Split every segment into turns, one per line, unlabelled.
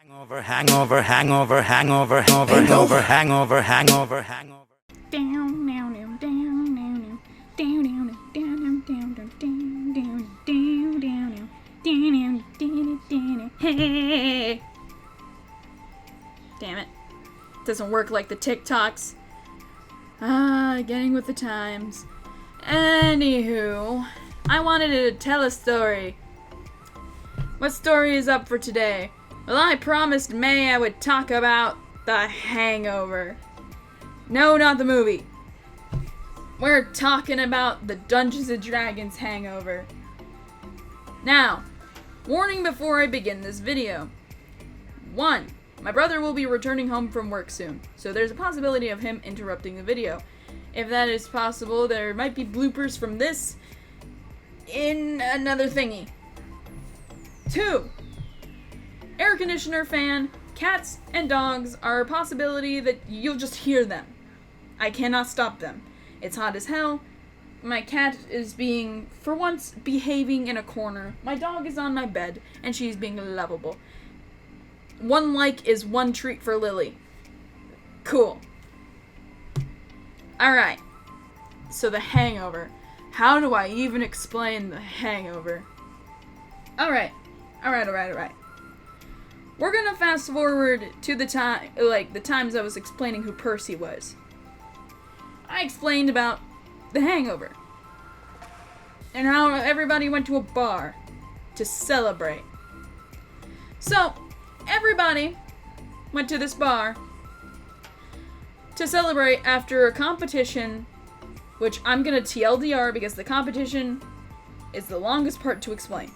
Hangover, hangover, hangover, hangover, hangover, hangover, hangover, hangover.
Down, down, down, down, down, down, down, down, down, down, down, down, down, down, hey. Damn it. Doesn't work like the TikToks. Getting with the times. Anywho, I wanted to tell a story. What story is up for today? Well, I promised May I would talk about The Hangover. No, not the movie. We're talking about the Dungeons & Dragons Hangover. Now, warning before I begin this video. 1. My brother will be returning home from work soon, so there's a possibility of him interrupting the video. If that is possible, there might be bloopers from this in another thingy. 2. Air conditioner fan, cats, and dogs are a possibility that you'll just hear them. I cannot stop them. It's hot as hell. My cat is for once, behaving in a corner. My dog is on my bed, and she's being lovable. 1 like is 1 treat for Lily. Cool. Alright. So The Hangover. How do I even explain The Hangover? Alright. We're gonna fast forward to the times I was explaining who Percy was. I explained about The Hangover. And how everybody went to a bar to celebrate. So, everybody went to this bar to celebrate after a competition, which I'm gonna TLDR because the competition is the longest part to explain.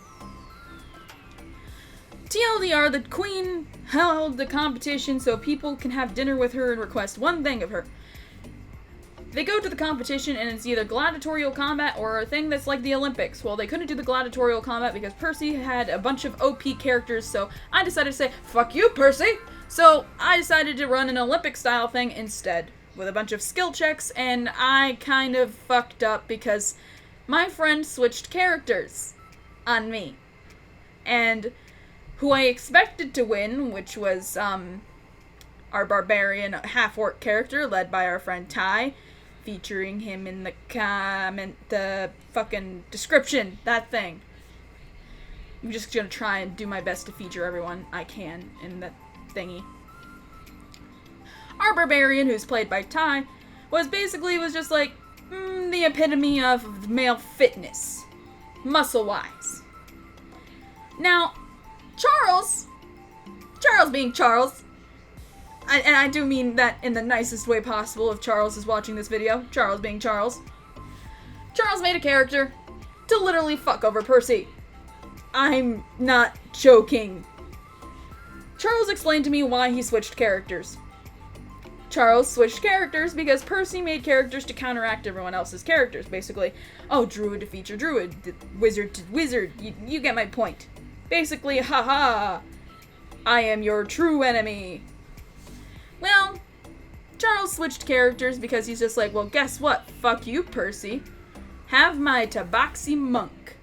TLDR, the queen held the competition so people can have dinner with her and request one thing of her. They go to the competition and it's either gladiatorial combat or a thing that's like the Olympics. Well, they couldn't do the gladiatorial combat because Percy had a bunch of OP characters, so I decided to say, fuck you, Percy! So I decided to run an Olympic-style thing instead, with a bunch of skill checks, and I kind of fucked up because my friend switched characters on me. And who I expected to win, which was our barbarian half-orc character led by our friend Ty, featuring him in the fucking description, that thing. I'm just gonna try and do my best to feature everyone I can in that thingy. Our barbarian, who's played by Ty, was just like the epitome of male fitness, muscle-wise. Now, Charles being Charles, and I do mean that in the nicest way possible if Charles is watching this video, Charles being Charles. Charles made a character to literally fuck over Percy. I'm not joking. Charles explained to me why he switched characters. Charles switched characters because Percy made characters to counteract everyone else's characters, basically. Oh, druid to feature druid, wizard to wizard, you get my point. Basically, haha, I am your true enemy. Well, Charles switched characters because he's just like, well, guess what? Fuck you, Percy. Have my tabaxi monk.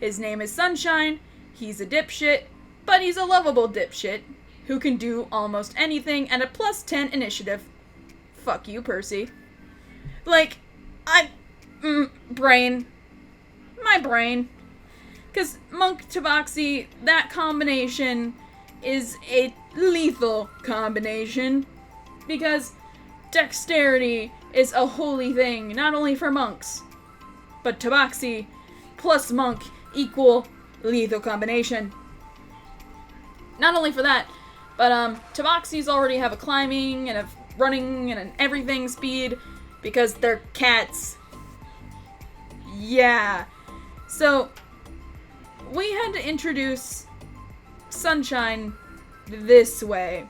His name is Sunshine, he's a dipshit, but he's a lovable dipshit who can do almost anything and a +10 initiative. Fuck you, Percy. Like, my brain. Because Monk Tabaxi, that combination is a lethal combination. Because dexterity is a holy thing, not only for monks, but Tabaxi plus monk equal lethal combination. Not only for that, but Tabaxis already have a climbing and a running and an everything speed because they're cats. Yeah. So we had to introduce Sunshine this way.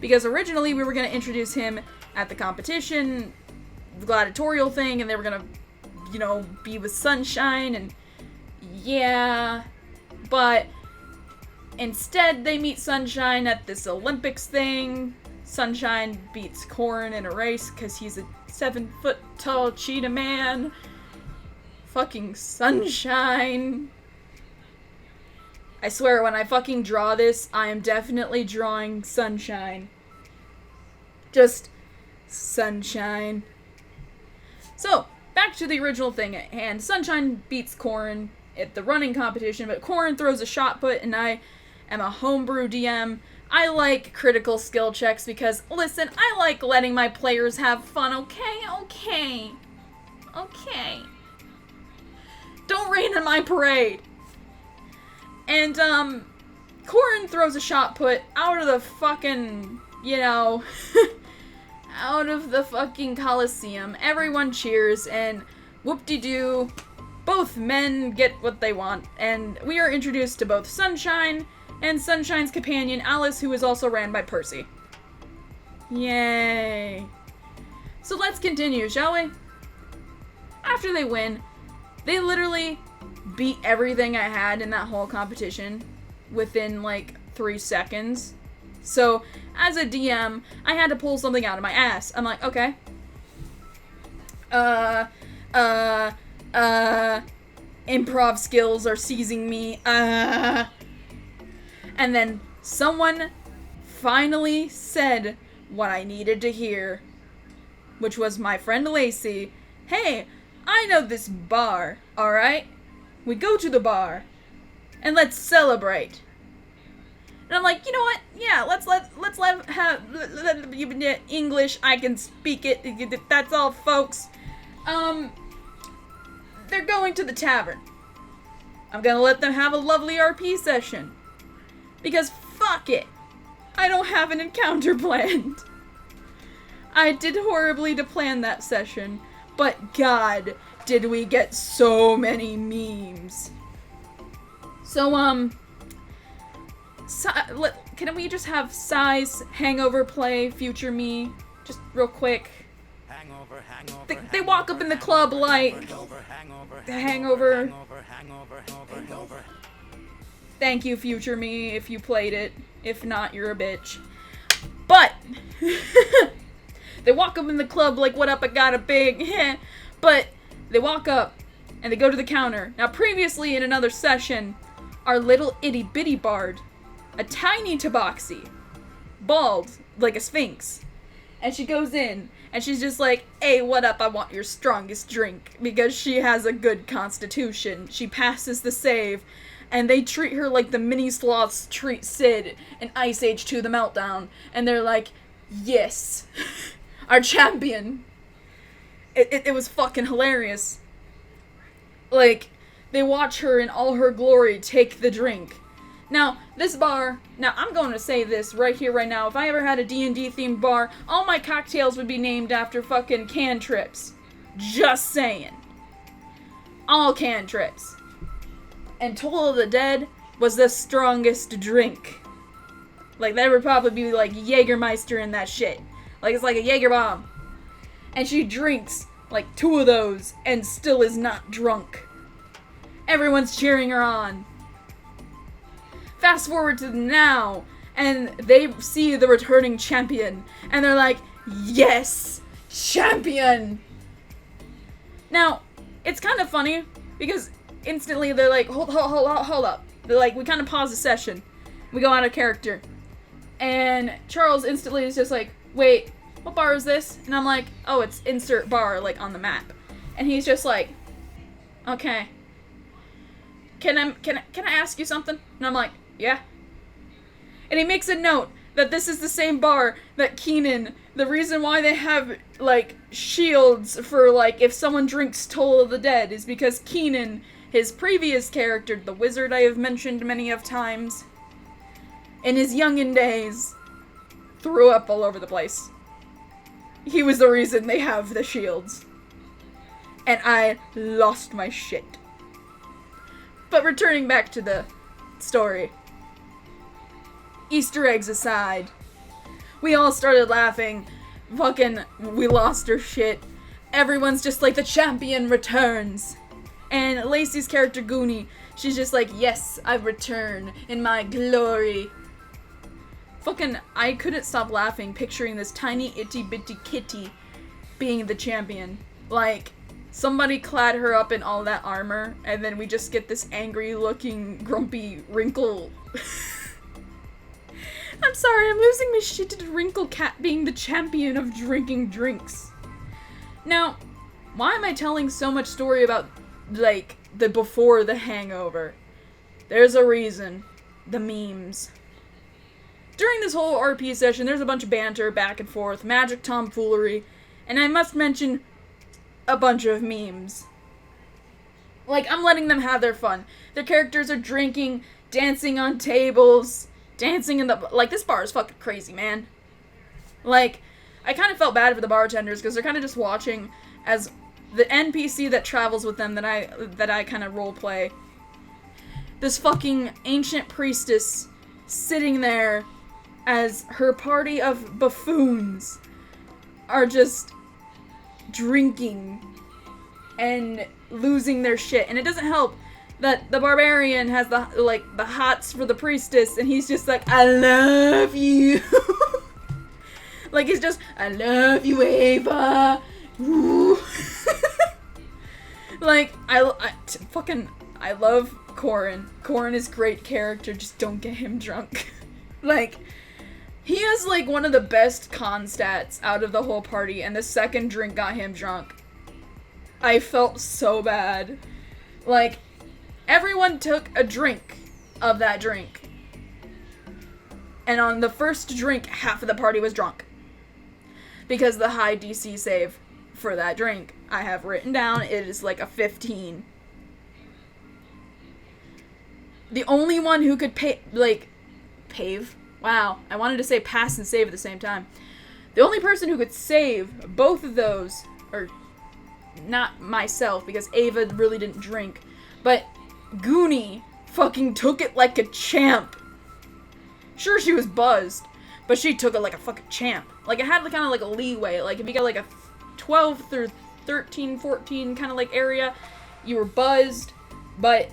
Because originally we were going to introduce him at the competition, the gladiatorial thing, and they were going to, be with Sunshine, and yeah. But instead they meet Sunshine at this Olympics thing. Sunshine beats Corrin in a race because he's a 7-foot-tall cheetah man. Fucking Sunshine. I swear, when I fucking draw this, I am definitely drawing sunshine. Just sunshine. So, back to the original thing at hand. Sunshine beats Corin at the running competition, but Corin throws a shot put, and I am a homebrew DM. I like critical skill checks because, listen, I like letting my players have fun, okay? Don't rain on my parade. And, Corin throws a shot put out of the fucking, out of the fucking Coliseum. Everyone cheers, and whoop-de-doo, both men get what they want, and we are introduced to both Sunshine and Sunshine's companion, Alice, who is also ran by Percy. Yay. So let's continue, shall we? After they win, they literally beat everything I had in that whole competition within, 3 seconds. So, as a DM, I had to pull something out of my ass. I'm like, okay. Improv skills are seizing me. And then someone finally said what I needed to hear, which was my friend Lacey. Hey, I know this bar, alright? We go to the bar, and let's celebrate. And I'm like, you know what? Yeah, let's have English. I can speak it. That's all, folks. They're going to the tavern. I'm gonna let them have a lovely RP session. Because fuck it. I don't have an encounter planned. I did horribly to plan that session, but God, did we get so many memes. So, can we just have Size Hangover play Future Me? Just real quick.
Hangover.
They walk up in the club like the Hangover. Thank you, Future Me, if you played it. If not, you're a bitch. But they walk up in the club like, what up, I got a big but they walk up and they go to the counter. Now, previously in another session, our little itty bitty bard, a tiny tabaxi, bald like a sphinx, and she goes in and she's just like, hey, what up, I want your strongest drink, because she has a good constitution. She passes the save, and they treat her like the mini sloths treat Sid in Ice Age 2 The Meltdown, and they're like, yes, our champion. It was fucking hilarious. Like, they watch her in all her glory take the drink. Now, this bar, I'm going to say this right here, right now. If I ever had a D&D themed bar, all my cocktails would be named after fucking cantrips. Just saying. All cantrips. And Toll of the Dead was the strongest drink. Like, there would probably be, like, Jägermeister in that shit. Like, it's like a Jaeger bomb. And she drinks, like, 2 of those and still is not drunk. Everyone's cheering her on. Fast forward to now, and they see the returning champion, and they're like, yes, champion! Now, it's kind of funny, because instantly they're like, hold up. They're like, we kind of pause the session. We go out of character. And Charles instantly is just like, wait, what bar is this? And I'm like, oh, it's insert bar, like, on the map. And he's just like, okay. Can I ask you something? And I'm like, yeah. And he makes a note that this is the same bar that Keenan, the reason why they have, like, shields for, like, if someone drinks Toll of the Dead is because Keenan, his previous character, the wizard I have mentioned many of times, in his youngin' days, threw up all over the place. He was the reason they have the shields. And I lost my shit. But returning back to the story. Easter eggs aside, we all started laughing. Fucking, we lost our shit. Everyone's just like, the champion returns. And Lacey's character, Goonie, she's just like, yes, I return in my glory. Fucking, I couldn't stop laughing picturing this tiny itty bitty kitty being the champion. Like, somebody clad her up in all that armor, and then we just get this angry-looking, grumpy Wrinkle. I'm sorry, I'm losing my shit to Wrinkle Cat being the champion of drinking drinks. Now, why am I telling so much story about, like, the before the Hangover? There's a reason. The memes. During this whole RP session, there's a bunch of banter, back and forth, magic tomfoolery, and I must mention a bunch of memes. Like, I'm letting them have their fun. Their characters are drinking, dancing on tables, dancing in the... Like, this bar is fucking crazy, man. Like, I kind of felt bad for the bartenders, because they're kind of just watching as the NPC that travels with them that I kind of roleplay. This fucking ancient priestess sitting there as her party of buffoons are just drinking and losing their shit. And it doesn't help that the barbarian has the hots for the priestess, and he's just like, I love you. Like, he's just, I love you, Ava. Ooh. Like, I love Corin. Corin is great character, just don't get him drunk. Like, he has, like, one of the best con stats out of the whole party, and the second drink got him drunk. I felt so bad. Like, everyone took a drink of that drink. And on the first drink, half of the party was drunk. Because the high DC save for that drink, I have written down, it is like a 15. The only one who could pave? Wow, I wanted to say pass and save at the same time. The only person who could save both of those, or not myself, because Ava really didn't drink, but Goonie fucking took it like a champ. Sure, she was buzzed, but she took it like a fucking champ. Like, it had kind of like a leeway. Like, if you got like a 12 through 13, 14 kind of like area, you were buzzed, but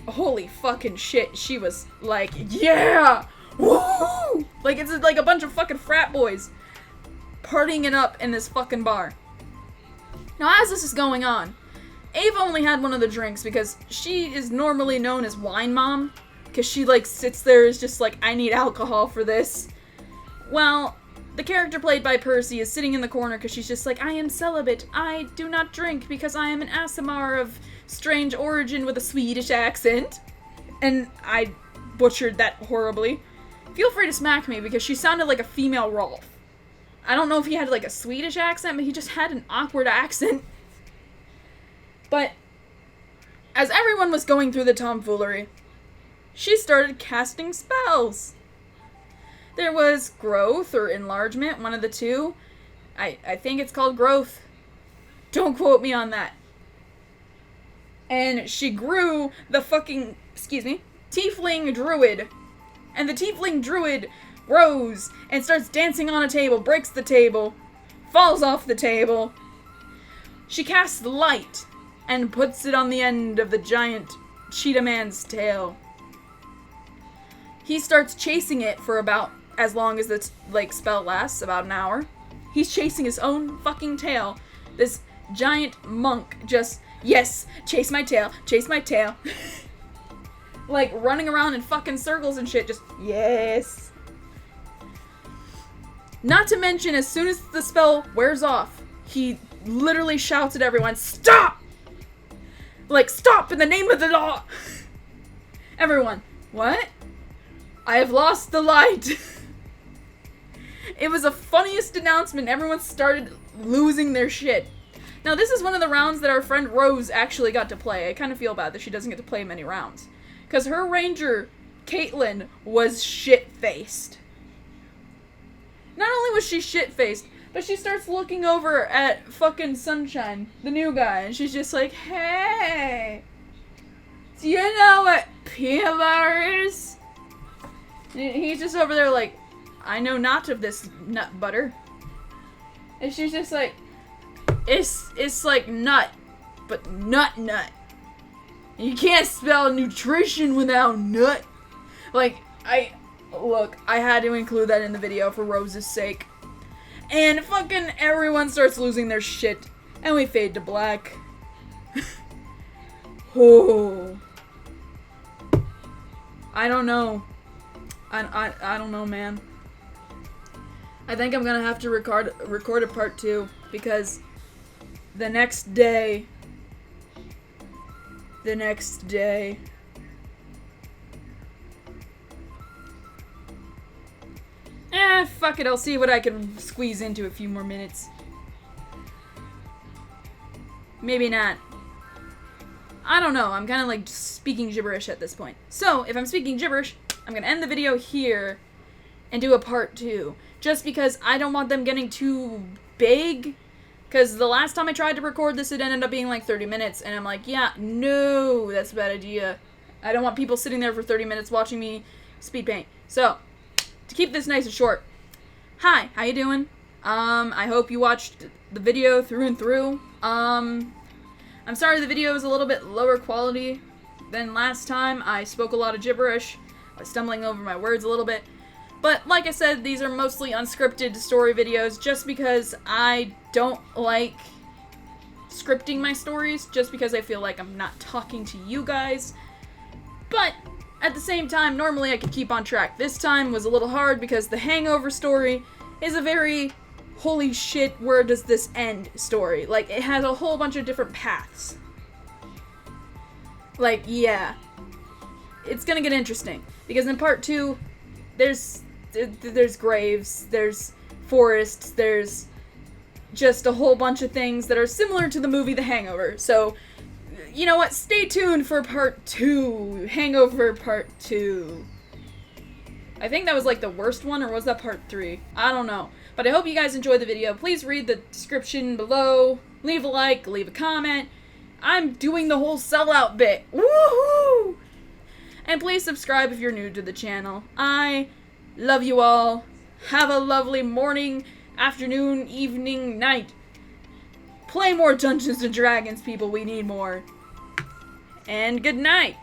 holy fucking shit, she was like, yeah! Woo! Like, it's like a bunch of fucking frat boys partying it up in this fucking bar. Now, as this is going on, Ava only had one of the drinks because she is normally known as Wine Mom, because she, like, sits there is just like, I need alcohol for this. Well, the character played by Percy is sitting in the corner because she's just like, I am celibate. I do not drink because I am an Aasimar of strange origin with a Swedish accent. And I butchered that horribly. Feel free to smack me because she sounded like a female Rolf. I don't know if he had like a Swedish accent, but he just had an awkward accent. But as everyone was going through the tomfoolery, she started casting spells. There was growth or enlargement, one of the two. I think it's called growth. Don't quote me on that. And she grew the fucking, tiefling druid. And the tiefling druid grows and starts dancing on a table, breaks the table, falls off the table. She casts light and puts it on the end of the giant cheetah man's tail. He starts chasing it for about as long as the spell lasts, about an hour. He's chasing his own fucking tail. This giant monk just, yes, chase my tail, like, running around in fucking circles and shit, just, yes. Not to mention, as soon as the spell wears off, he literally shouts at everyone, stop! Like, stop in the name of the law! Everyone, what? I have lost the light. It was the funniest announcement. Everyone started losing their shit. Now, this is one of the rounds that our friend Rose actually got to play. I kind of feel bad that she doesn't get to play many rounds. Because her ranger, Caitlin, was shit-faced. Not only was she shit-faced, but she starts looking over at fucking Sunshine, the new guy, and she's just like, hey, do you know what peanut butter is? And he's just over there like, I know not of this nut butter. And she's just like, it's like nut, but nut. You can't spell nutrition without nut. Like, I had to include that in the video for Rose's sake. And fucking everyone starts losing their shit. And we fade to black. Oh. I don't know. I don't know, man. I think I'm gonna have to record a part 2 because the next day. Fuck it, I'll see what I can squeeze into a few more minutes. Maybe not. I don't know, I'm kind of like speaking gibberish at this point. So, if I'm speaking gibberish, I'm gonna end the video here and do a part 2. Just because I don't want them getting too big. Because the last time I tried to record this, it ended up being like 30 minutes. And I'm like, yeah, no, that's a bad idea. I don't want people sitting there for 30 minutes watching me speed paint. So, to keep this nice and short. Hi, how you doing? I hope you watched the video through and through. I'm sorry the video is a little bit lower quality than last time. I spoke a lot of gibberish. I was stumbling over my words a little bit. But like I said, these are mostly unscripted story videos just because I don't like scripting my stories, just because I feel like I'm not talking to you guys. But at the same time, normally I could keep on track. This time was a little hard because the Hangover story is a very holy shit, where does this end story. Like, it has a whole bunch of different paths. Like, yeah. It's gonna get interesting. Because in part 2, there's graves, there's forests, there's just a whole bunch of things that are similar to the movie The Hangover. So, you know what? Stay tuned for part 2. Hangover part 2. I think that was like the worst one, or was that part 3? I don't know. But I hope you guys enjoyed the video. Please read the description below. Leave a like, leave a comment. I'm doing the whole sellout bit. Woohoo! And please subscribe if you're new to the channel. I love you all. Have a lovely morning, afternoon, evening, night. Play more Dungeons & Dragons, people. We need more. And good night.